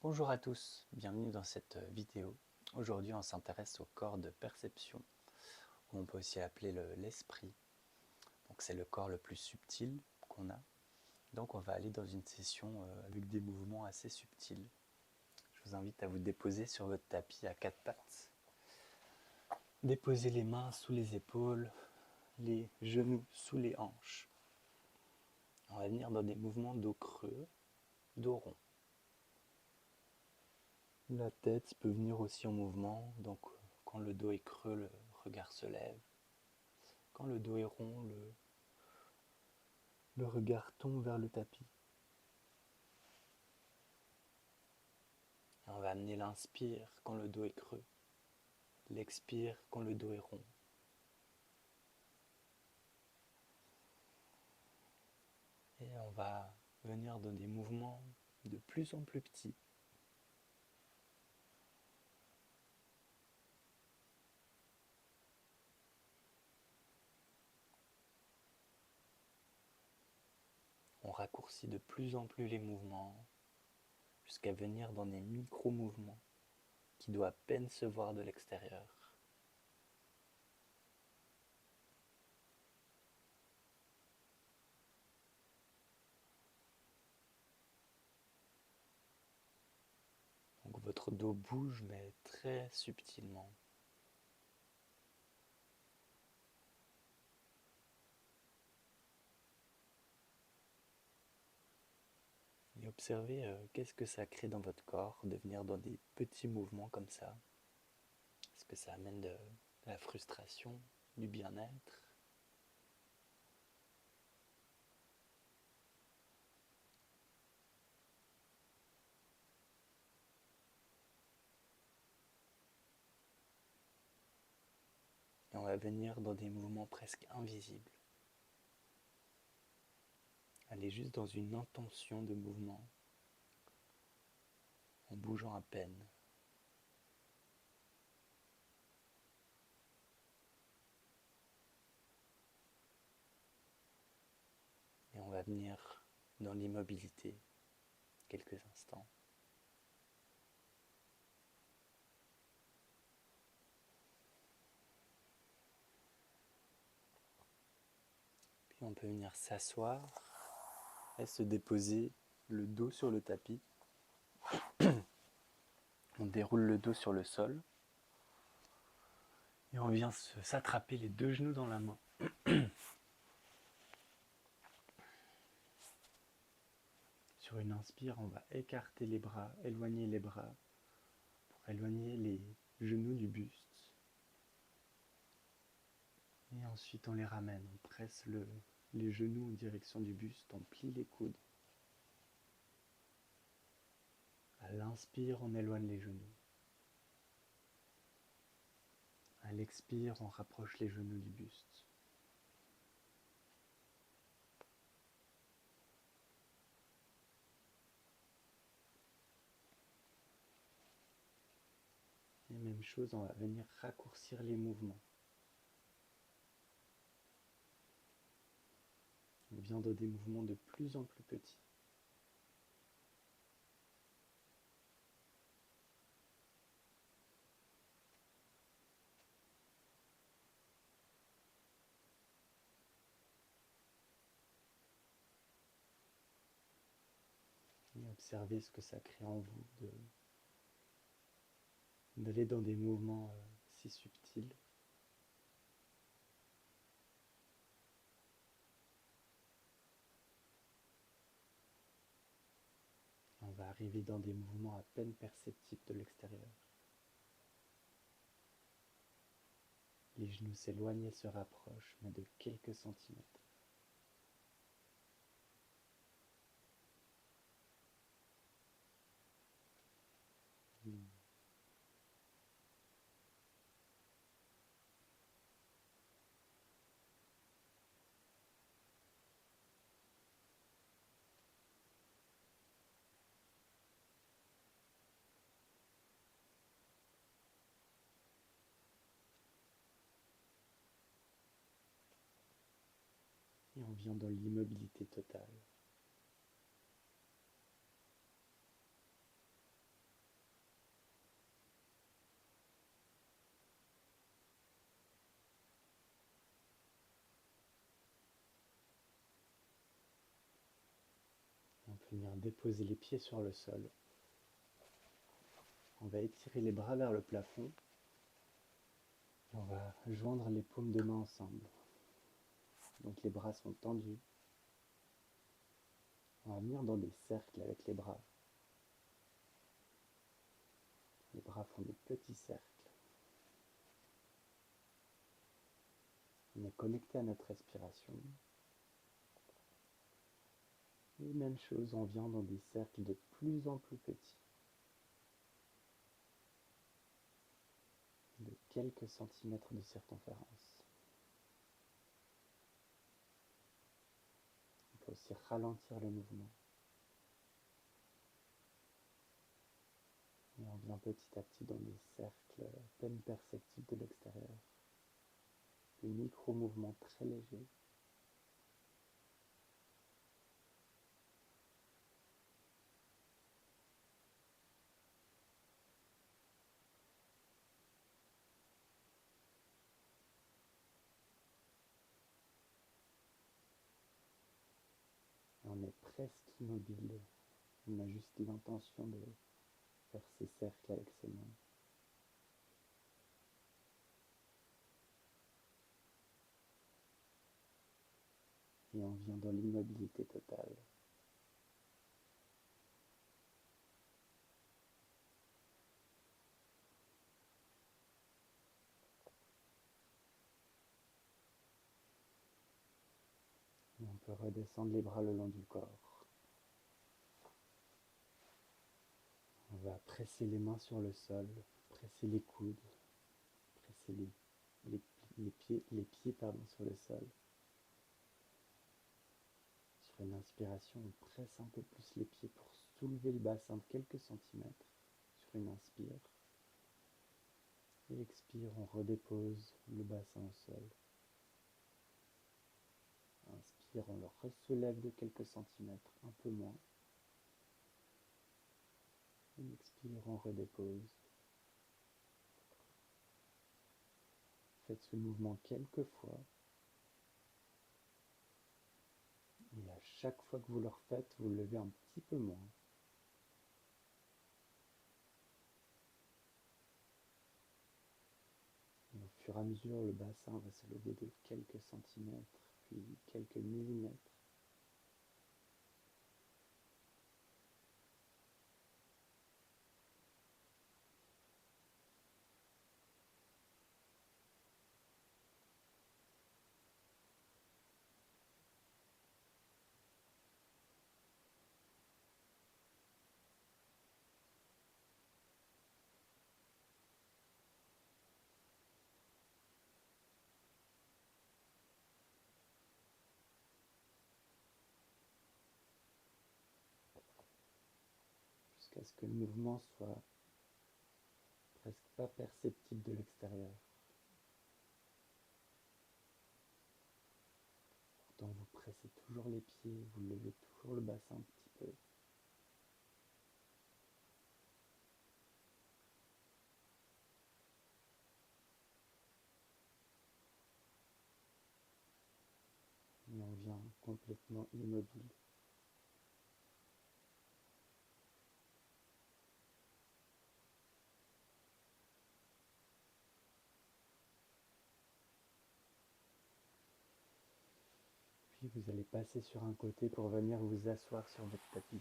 Bonjour à tous, bienvenue dans cette vidéo. Aujourd'hui on s'intéresse au corps de perception, ou on peut aussi appeler l'esprit. Donc c'est le corps le plus subtil qu'on a. Donc on va aller dans une session avec des mouvements assez subtils. Je vous invite à vous déposer sur votre tapis à quatre pattes. Déposez les mains sous les épaules, les genoux sous les hanches. On va venir dans des mouvements dos creux, dos rond. La tête peut venir aussi en mouvement, donc quand le dos est creux, le regard se lève. Quand le dos est rond, le regard tombe vers le tapis. Et on va amener l'inspire quand le dos est creux, l'expire quand le dos est rond. Et on va venir dans des mouvements de plus en plus petits. On raccourcit de plus en plus les mouvements jusqu'à venir dans des micro-mouvements qui doivent à peine se voir de l'extérieur. Donc votre dos bouge mais très subtilement. Et observez qu'est-ce que ça crée dans votre corps de venir dans des petits mouvements comme ça. Est-ce que ça amène de la frustration, du bien-être? Et on va venir dans des mouvements presque invisibles. Aller juste dans une intention de mouvement, en bougeant à peine. Et on va venir dans l'immobilité quelques instants. Puis on peut venir s'asseoir et se déposer le dos sur le tapis. On déroule le dos sur le sol. Et on vient s'attraper les deux genoux dans la main. Sur une inspire, on va écarter les bras, éloigner les bras, pour éloigner les genoux du buste. Et ensuite on les ramène, on presse les genoux en direction du buste, on plie les coudes. À l'inspire, on éloigne les genoux. À l'expire, on rapproche les genoux du buste. Et même chose, on va venir raccourcir les mouvements. On vient dans des mouvements de plus en plus petits. Et observez ce que ça crée en vous d'aller dans des mouvements si subtils. On va arriver dans des mouvements à peine perceptibles de l'extérieur. Les genoux s'éloignent et se rapprochent, mais de quelques centimètres. Et on vient dans l'immobilité totale. venir déposer les pieds sur le sol. On va étirer les bras vers le plafond. Et on va joindre les paumes de main ensemble. Donc les bras sont tendus. On va venir dans des cercles avec les bras. Les bras font des petits cercles. On est connecté à notre respiration. Et même chose, on vient dans des cercles de plus en plus petits. De quelques centimètres de circonférence. On peut aussi ralentir le mouvement. Et on vient petit à petit dans des cercles à peine perceptibles de l'extérieur. Des micro-mouvements très légers. Et on est presque immobile. On a juste l'intention de faire ces cercles avec ses mains. Et on vient dans l'immobilité totale. Et on peut redescendre les bras le long du corps. On va presser les mains sur le sol, presser les coudes, presser les pieds sur le sol. Sur une inspiration, on presse un peu plus les pieds pour soulever le bassin de quelques centimètres sur une inspire. Et expire, on redépose le bassin au sol. Inspire, on le ressoulève de quelques centimètres, un peu moins. Et expire, on redépose. Faites ce mouvement quelques fois. Et à chaque fois que vous le refaites, vous le levez un petit peu moins. Et au fur et à mesure, le bassin va se lever de quelques centimètres, puis quelques millimètres. Jusqu'à ce que le mouvement soit presque pas perceptible de l'extérieur. Pourtant, vous pressez toujours les pieds, vous levez toujours le bassin un petit peu. Et on vient complètement immobile. Puis vous allez passer sur un côté pour venir vous asseoir sur votre tapis.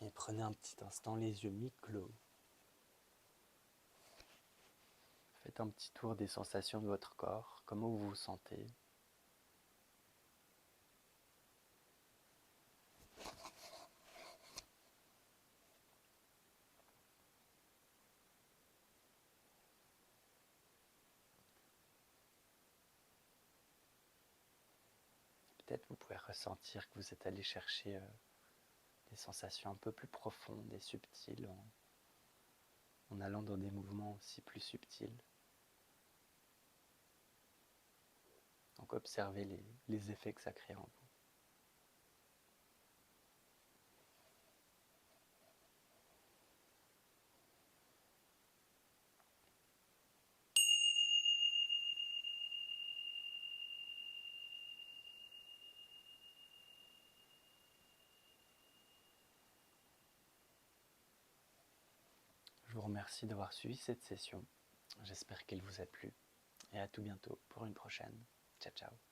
Et prenez un petit instant les yeux mi-clos. Faites un petit tour des sensations de votre corps, comment vous vous sentez. Peut-être vous pouvez ressentir que vous êtes allé chercher des sensations un peu plus profondes et subtiles en allant dans des mouvements aussi plus subtils. Donc observez les effets que ça crée en vous. remercie d'avoir suivi cette session. J'espère qu'elle vous a plu et à tout bientôt pour une prochaine. Ciao ciao.